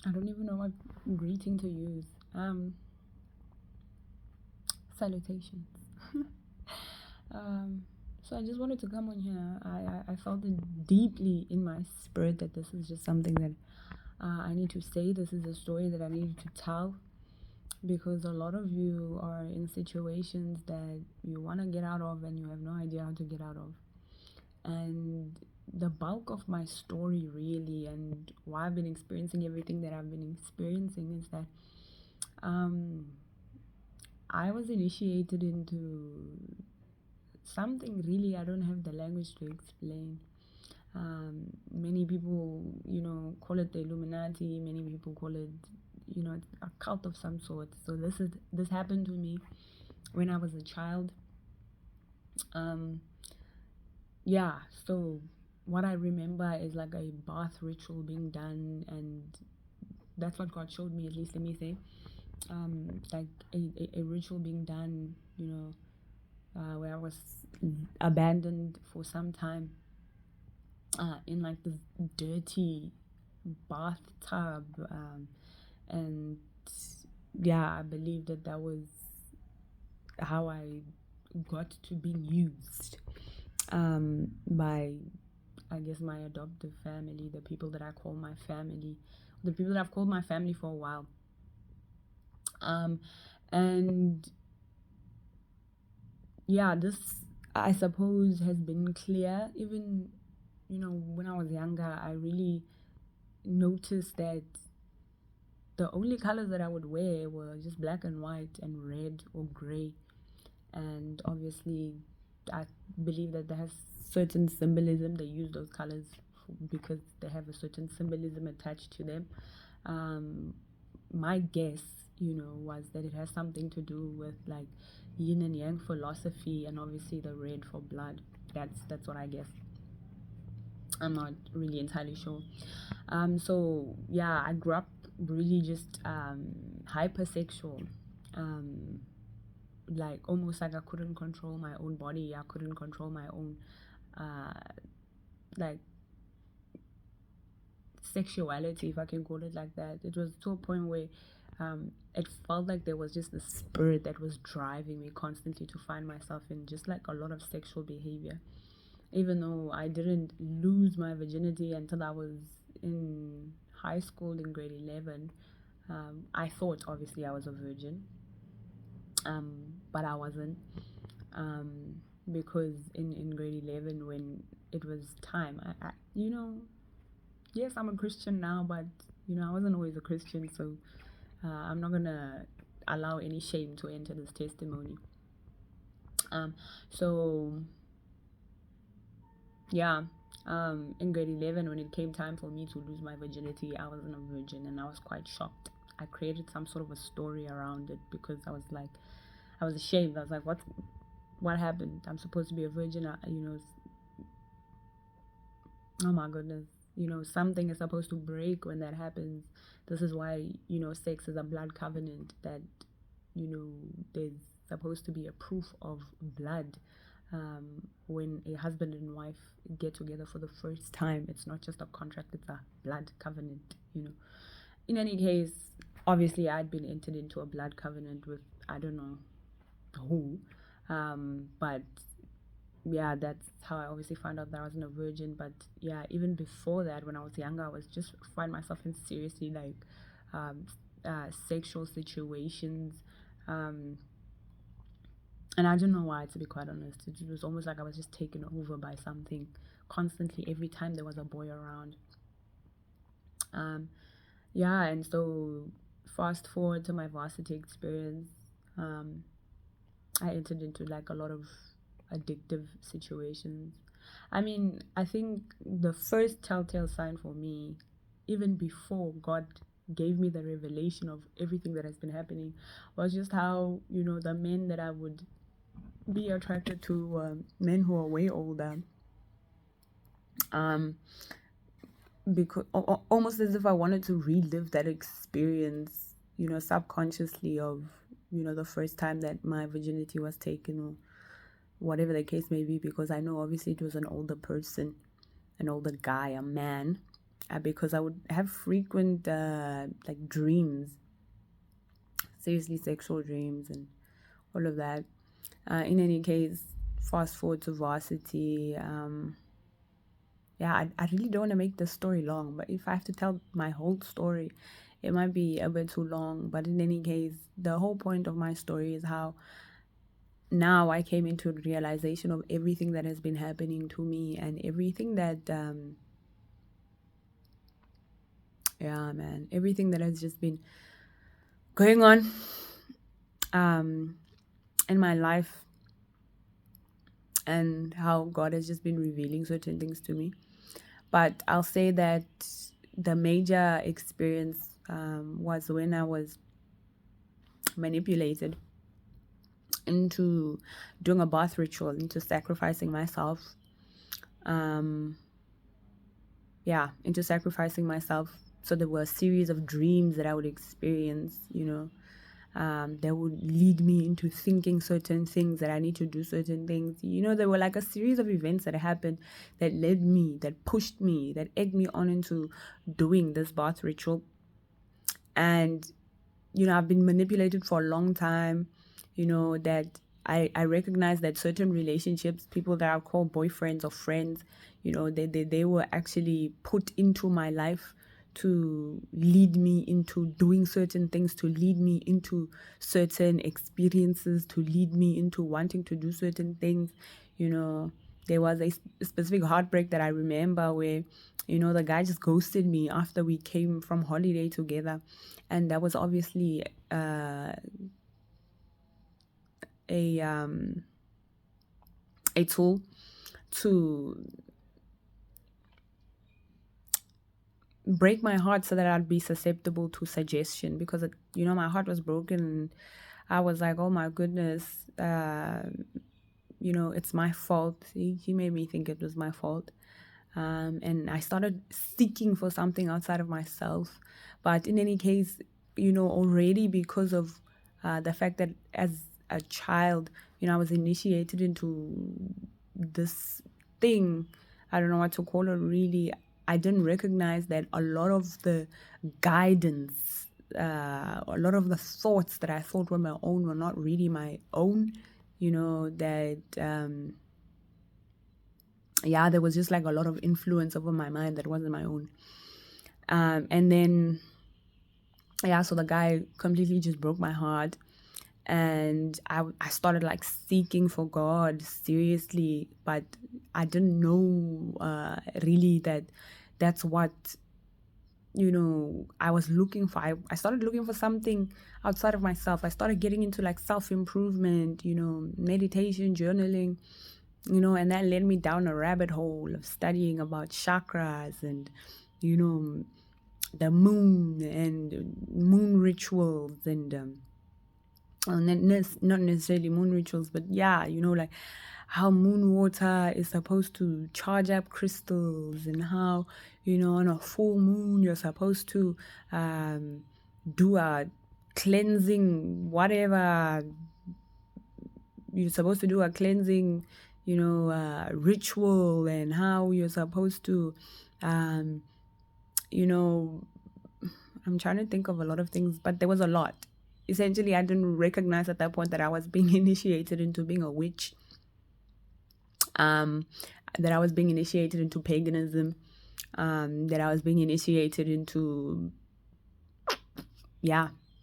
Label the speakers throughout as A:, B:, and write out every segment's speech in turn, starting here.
A: I don't even know what greeting to use. Salutations. um, so I just wanted to come on here. I felt it deeply in my spirit that this is just something that I need to say. This is a story that I need to tell because a lot of you are in situations that you want to get out of and you have no idea how to get out of. And the bulk of my story, really, and why I've been experiencing everything that I've been experiencing is that um, I was initiated into something really I don't have the language to explain. Many people, call it the Illuminati. Many people call it, a cult of some sort. So this happened to me when I was a child. Um, yeah. So what I remember is like a bath ritual being done, and that's what God showed me. At least let me say, like a ritual being done. Where I was abandoned for some time in like this dirty bathtub, and yeah, I believe that was how I got to being used by, I guess, my adoptive family, the people that I call my family, the people that I've called my family for a while. And yeah, this, I suppose, has been clear. Even, when I was younger, I really noticed that the only colors that I would wear were just black and white and red or gray. And obviously, I believe that there has certain symbolism. They use those colors because they have a certain symbolism attached to them. My guess, was that it has something to do with like yin and yang philosophy, and obviously the red for blood. That's what I guess. I'm not really entirely sure. So yeah, I grew up really just hypersexual. Um, like almost like I couldn't control my own body. I couldn't control my own uh, like sexuality, if I can call it like that. It was to a point where it felt like there was just a spirit that was driving me constantly to find myself in just like a lot of sexual behavior. Even though I didn't lose my virginity until I was in high school in grade 11, I thought obviously I was a virgin, but I wasn't. Because in grade 11, when it was time, yes, I'm a Christian now, but I wasn't always a Christian, so I'm not gonna allow any shame to enter this testimony. So yeah, in grade 11, when it came time for me to lose my virginity, I wasn't a virgin, and I was quite shocked. I created some sort of a story around it because I was like, I was ashamed. I was like, what happened? I'm supposed to be a virgin. Oh my goodness. Something is supposed to break when that happens. This is why, sex is a blood covenant, that, there's supposed to be a proof of blood when a husband and wife get together for the first time. It's not just a contract, it's a blood covenant. In any case, obviously, I'd been entered into a blood covenant with, I don't know who, but yeah, that's how I obviously found out that I wasn't a virgin. But yeah, even before that, when I was younger, I was just find myself in seriously like um, sexual situations, um, and I don't know why. To be quite honest, it was almost like I was just taken over by something constantly every time there was a boy around. Um, yeah, and so fast forward to my varsity experience, um, I entered into like a lot of addictive situations. I mean, I think the first telltale sign for me, even before God gave me the revelation of everything that has been happening, was just how, the men that I would be attracted to, men who are way older, um, because almost as if I wanted to relive that experience, subconsciously of, the first time that my virginity was taken, or whatever the case may be, because I know obviously it was an older person, an older guy, a man. because I would have frequent like dreams, seriously sexual dreams and all of that. In any case, fast forward to varsity. Yeah, I really don't want to make this story long, but if I have to tell my whole story, it might be a bit too long. But in any case, the whole point of my story is how now I came into the realization of everything that has been happening to me and everything that, yeah, man, everything that has just been going on in my life, and how God has just been revealing certain things to me. But I'll say that the major experience was when I was manipulated into doing a bath ritual, into sacrificing myself. Into sacrificing myself. So there were a series of dreams that I would experience, that would lead me into thinking certain things, that I need to do certain things. There were like a series of events that happened that led me, that pushed me, that egged me on into doing this bath ritual. And, I've been manipulated for a long time, that I recognize that certain relationships, people that I call boyfriends or friends, they were actually put into my life to lead me into doing certain things, to lead me into certain experiences, to lead me into wanting to do certain things. There was a specific heartbreak that I remember where, the guy just ghosted me after we came from holiday together. And that was obviously a tool to break my heart so that I'd be susceptible to suggestion, because my heart was broken and I was like, oh my goodness, it's my fault. He made me think it was my fault. And I started seeking for something outside of myself. But in any case, already because of the fact that as a child, I was initiated into this thing. I don't know what to call it really. I didn't recognize that a lot of the guidance, a lot of the thoughts that I thought were my own were not really my own. That there was just like a lot of influence over my mind that wasn't my own. And then, so the guy completely just broke my heart. And I started like seeking for God seriously, but I didn't know really that that's what, I was looking for. I started looking for something outside of myself. I started getting into like self-improvement, meditation, journaling, and that led me down a rabbit hole of studying about chakras and, the moon and moon rituals and not necessarily moon rituals, but like how moon water is supposed to charge up crystals, and how, on a full moon you're supposed to do a cleansing, whatever you're supposed to do, a cleansing, ritual, and how you're supposed to, I'm trying to think of a lot of things, but there was a lot. Essentially, I didn't recognize at that point that I was being initiated into being a witch, that I was being initiated into paganism, that I was being initiated into,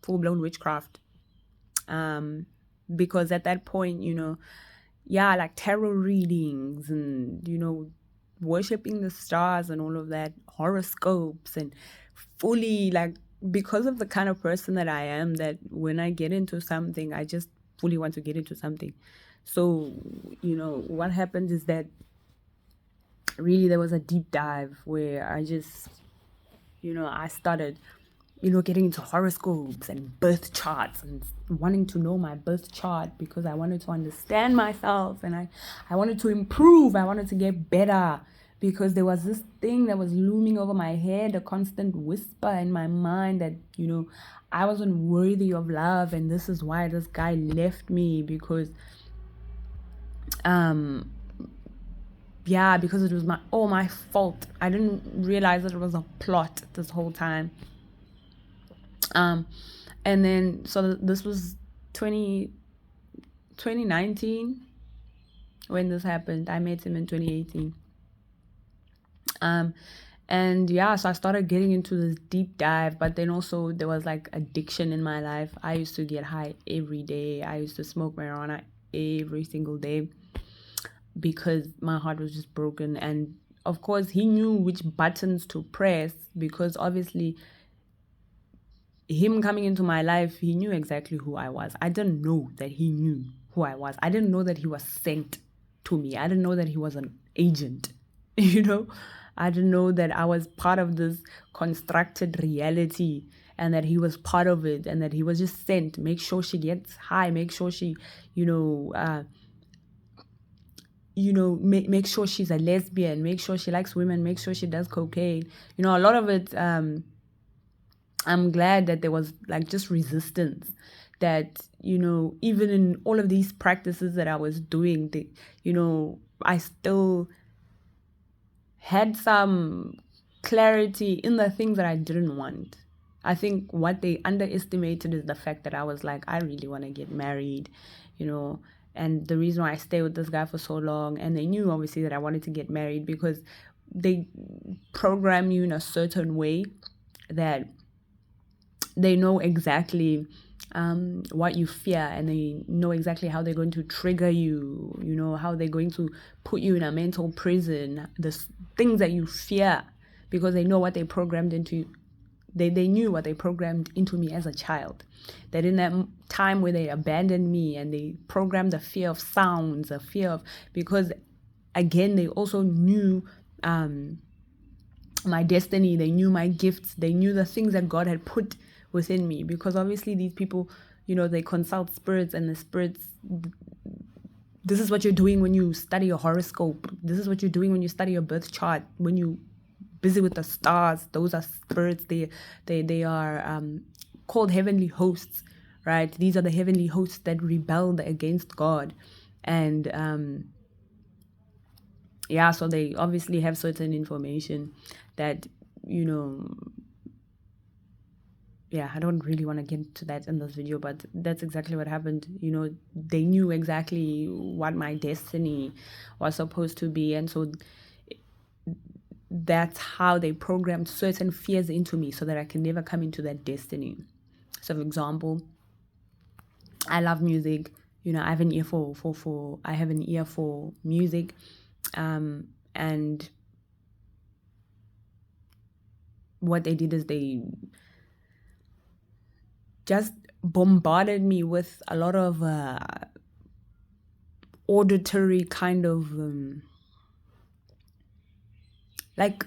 A: full-blown witchcraft. Because at that point, like tarot readings and, worshipping the stars and all of that, horoscopes, and fully like, because of the kind of person that I am, that when I get into something, I just fully want to get into something. So, what happened is that really there was a deep dive where I just, I started, getting into horoscopes and birth charts and wanting to know my birth chart, because I wanted to understand myself and I wanted to improve. I wanted to get better, because there was this thing that was looming over my head, a constant whisper in my mind that, I wasn't worthy of love, and this is why this guy left me, because yeah, because it was my fault. I didn't realize that it was a plot this whole time. And then so this was 2019 when this happened. I met him in 2018. And yeah, so I started getting into this deep dive, but then also there was like addiction in my life. I used to get high every day. I used to smoke marijuana every single day because my heart was just broken. And of course, he knew which buttons to press because obviously, him coming into my life, he knew exactly who I was. I didn't know that he knew who I was. I didn't know that he was sent to me. I didn't know that he was an agent, you know? I didn't know that I was part of this constructed reality and that he was part of it and that he was just sent. Make sure she gets high. Make sure she, make sure she's a lesbian. Make sure she likes women. Make sure she does cocaine. A lot of it, I'm glad that there was like just resistance that, even in all of these practices that I was doing, I still had some clarity in the things that I didn't want. I think what they underestimated is the fact that I was like, I really want to get married, and the reason why I stayed with this guy for so long. And they knew obviously that I wanted to get married because they program you in a certain way that they know exactly what you fear, and they know exactly how they're going to trigger you, how they're going to put you in a mental prison, the things that you fear, because they know what they programmed into you. They knew what they programmed into me as a child. That in that time where they abandoned me and they programmed the fear of sounds, a fear of, because again, they also knew my destiny, they knew my gifts, they knew the things that God had put within me, because obviously these people, they consult spirits, and the spirits, this is what you're doing when you study your horoscope, this is what you're doing when you study your birth chart, when you busy with the stars. Those are spirits. They are called heavenly hosts, right? These are the heavenly hosts that rebelled against God. And so they obviously have certain information that, I don't really want to get into that in this video, but that's exactly what happened. They knew exactly what my destiny was supposed to be. And so that's how they programmed certain fears into me so that I can never come into that destiny. So, for example, I love music. I have an ear I have an ear for music, and what they did is they just bombarded me with a lot of auditory kind of like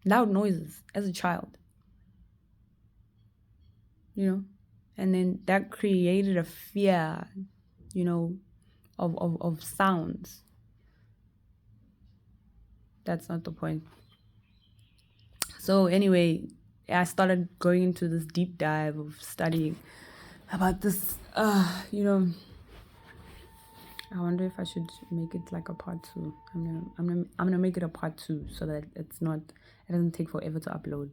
A: loud noises as a child, and then that created a fear, of sounds. That's not the point. So anyway, I started going into this deep dive of studying about this. I wonder if I should make it like a part 2. I'm gonna make it a part 2 so that it doesn't take forever to upload.